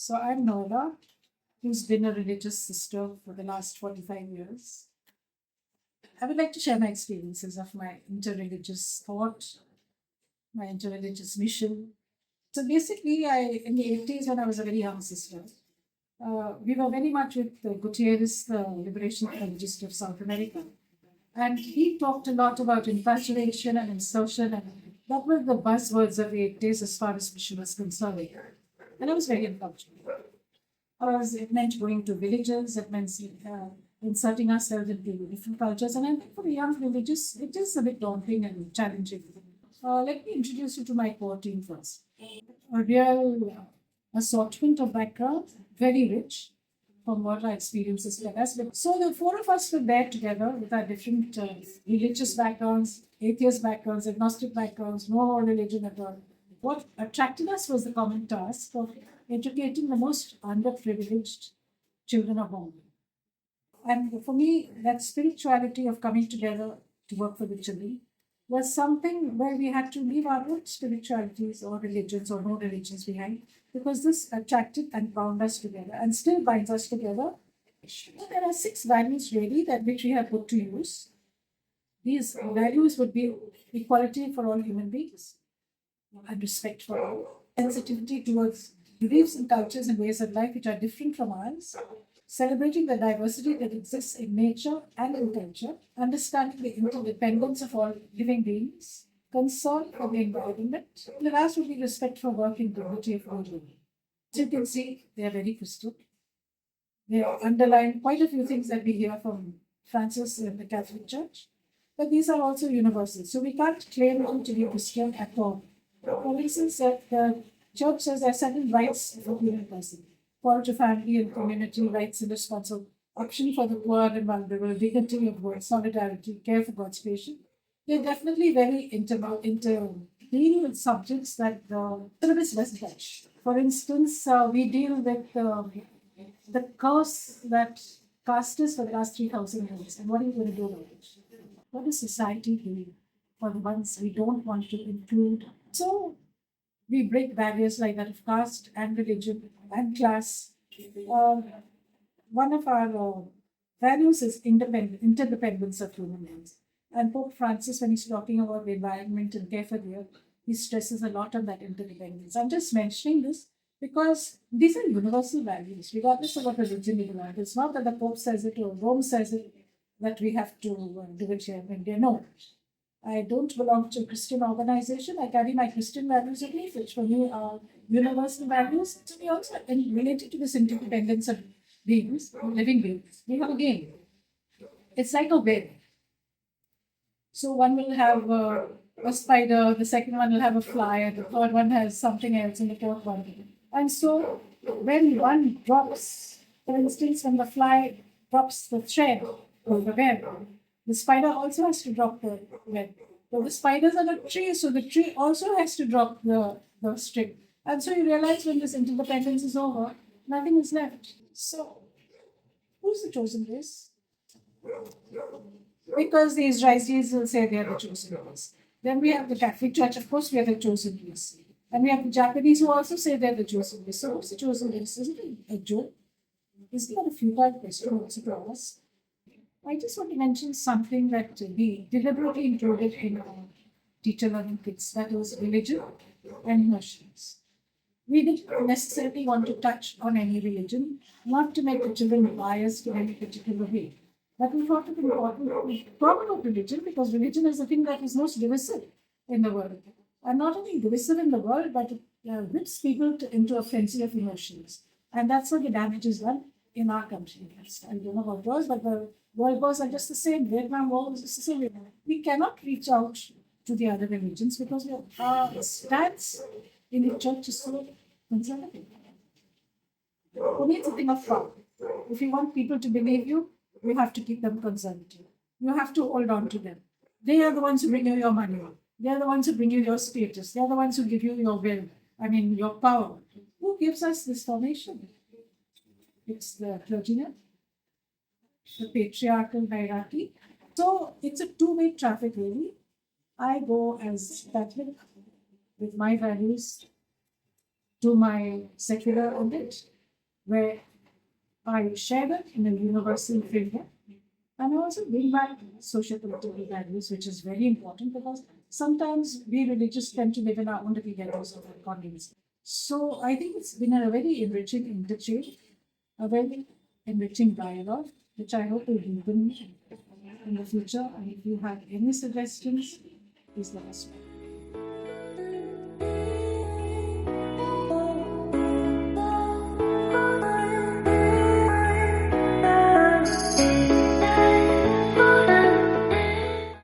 So I'm Noella, who's been a religious sister for the last 45 years. I would like to share my experiences of my interreligious thought, my interreligious mission. So basically, in the 80s, when I was a very young sister, we were very much with Gutierrez, the liberation apologist of South America. And he talked a lot about infatuation and insertion, and that were the buzzwords of the 80s as far as mission was concerned. And I was very influential. Because it meant going to villages, it meant inserting ourselves into different cultures. And I think for the young religious, it is a bit daunting and challenging. Let me introduce you to my core team first. A real assortment of background, very rich from what our experiences tell us. So the four of us were there together with our different religious backgrounds, atheist backgrounds, agnostic backgrounds, no religion at all. What attracted us was the common task of educating the most underprivileged children of home. And for me, that spirituality of coming together to work for the children was something where we had to leave our own spiritualities or religions or no religions behind, because this attracted and bound us together and still binds us together. There are six values really that which we have put to use. These values would be equality for all human beings and respect for all, sensitivity towards beliefs and cultures and ways of life which are different from ours, celebrating the diversity that exists in nature and in culture, understanding the interdependence of all living beings, concern for the environment. The last would be respect for work and dignity of all living. As you can see, they are very crystal. They underline quite a few things that we hear from Francis in the Catholic Church, but these are also universal. So we can't claim them to be Christian at all. For instance, the Church says there are certain rights for the human person: call to family and community, rights and responsible, option for the poor and vulnerable, dignity of work, solidarity, care for God's creation. They're definitely very deal with subjects that the syllabus doesn't touch. For instance, we deal with the curse that cast us for the last 3,000 years, and what are you going to do about it? What is society doing for the ones we don't want to include? So we break barriers like that of caste and religion and class. Uh, One of our values is interdependence of human beings. And Pope Francis, when he's talking about the environment and care for the earth, he stresses a lot on that interdependence. I'm just mentioning this because these are universal values, regardless of what religion you belong to. It's not that the Pope says it or Rome says it that we have to do it here in India. No, I don't belong to a Christian organization. I carry my Christian values with me, which for me are universal values. To me also, and related to this interdependence of beings, living beings, we have a game. It's like a web. So one will have a spider, the second one will have a fly, and the third one has something else, and the fourth one. And so when one drops, for instance, when the fly drops the thread or the web, the spider also has to drop the web. So the spiders are the tree, so the tree also has to drop the string. And so you realize when this interdependence is over, nothing is left. So who's the chosen race? Because the Israelis will say they are the chosen race. Then we have the Catholic Church, of course, we are the chosen race. And we have the Japanese who also say they're the chosen race. So who's the chosen race? Isn't it a joke? Isn't that a futile question also to ask? I just want to mention something that we deliberately included in our teacher learning kits, that was religion and emotions. We didn't necessarily want to touch on any religion, not to make the children biased in any particular way. But we thought it important to talk about religion because religion is the thing that is most divisive in the world. And not only divisive in the world, but it whips people into a frenzy of emotions. And that's what the damage is done in our country. Yes, I don't know about yours, but the world wars are just the same. Vietnam War was just the same. We cannot reach out to the other religions because our stance in the church is so conservative. For me, it's a thing of power. If you want people to believe you, you have to keep them conservative. You have to hold on to them. They are the ones who bring you your money. They are the ones who bring you your status. They are the ones who give you your will. I mean, your power. Who gives us this formation? It's the clergyman, the patriarchal hierarchy. So it's a two-way traffic, really. I go as Catholic with my values to my secular audit, where I share that in a universal framework. And I also bring back social political values, which is very important because sometimes we religious tend to live in our own little ghettos of our economies. So I think it's been a very enriching interchange, a very enriching dialogue, which I hope will deepen in the future. And if you have any suggestions, please let us know.